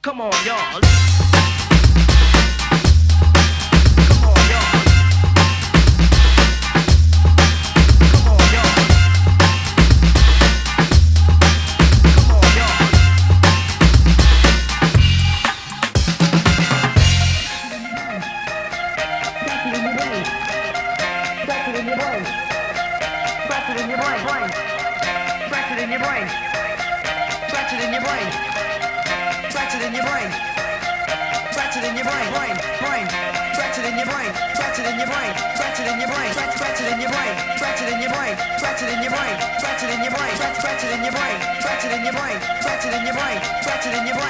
Come on, y'all. Come on, y'all. Come on, y'all. Come on, y'all. Scratch it in your brain. Scratch it in your brain. Scratch it in your brain. Scratch it in your brain. Scratch it in your brain. Scratch it in your brain. Brain. Scratch it in your brain. Scratch it in your brain. Scratch it in your brain. Scratch it in your brain. Scratch it in your brain. Scratch it in your brain. Scratch it in your brain. Scratch it in your brain. Scratch it in your brain. Scratch it in your brain. Scratch it in your brain. Scratch it in your brain.